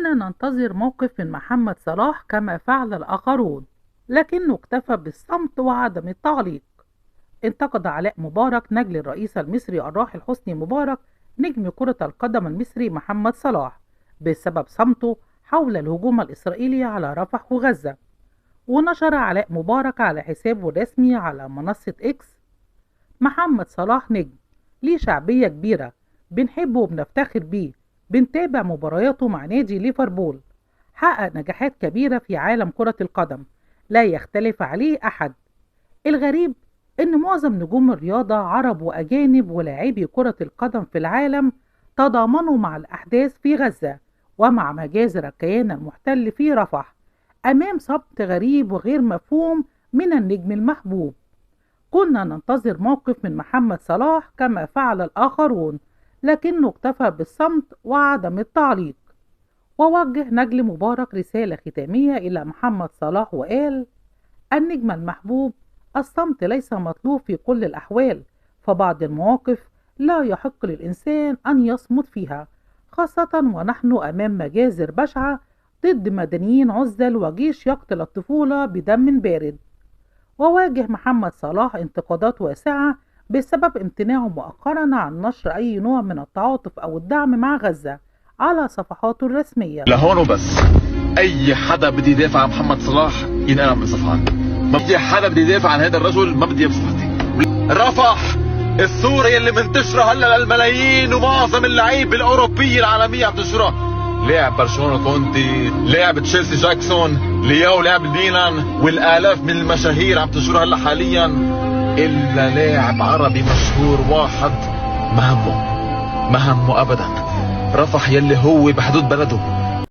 كنا ننتظر موقف من محمد صلاح كما فعل الآخرون، لكنه اكتفى بالصمت وعدم التعليق. انتقد علاء مبارك نجل الرئيس المصري الراحل حسني مبارك نجم كرة القدم المصري محمد صلاح بسبب صمته حول الهجوم الإسرائيلي على رفح وغزة. ونشر علاء مبارك على حسابه الرسمي على منصة إكس: محمد صلاح نجم ليه شعبية كبيرة، بنحبه وبنفتخر بيه، بنتابع مبارياته مع نادي ليفربول، حقق نجاحات كبيرة في عالم كرة القدم لا يختلف عليه أحد. الغريب إن معظم نجوم الرياضة عرب وأجانب ولاعبي كرة القدم في العالم تضامنوا مع الأحداث في غزة ومع مجازر الكيان المحتل في رفح أمام صمت غريب وغير مفهوم من النجم المحبوب. كنا ننتظر موقف من محمد صلاح كما فعل الآخرون، لكنه اكتفى بالصمت وعدم التعليق. ووجه نجل مبارك رسالة ختامية إلى محمد صلاح وقال: النجم المحبوب، الصمت ليس مطلوب في كل الأحوال، فبعض المواقف لا يحق للإنسان أن يصمت فيها، خاصة ونحن أمام مجازر بشعة ضد مدنيين عزل وجيش يقتل الطفولة بدم بارد. وواجه محمد صلاح انتقادات واسعة بسبب امتناعه مؤخرا عن نشر أي نوع من التعاطف أو الدعم مع غزة على صفحاته الرسمية. لهون وبس. أي حدا بدي يدافع عن محمد صلاح ينقلب من صفحان، ما بدي حدا بدي يدافع عن هذا الرجل ما بدي بصفحتي. رفح الصورة يلي منتشرة هلا للملايين ومعظم اللعيبة الأوروبية العالمية عم تنشرها، لاعب برشلونة كونتي، لاعب تشيلسي جاكسون، لياو لاعب الميلان، والالاف من المشاهير عم تنشرها هلا حاليا، الا لاعب عربي مشهور واحد ما همه ابدا. رفح يلي هو بحدود بلده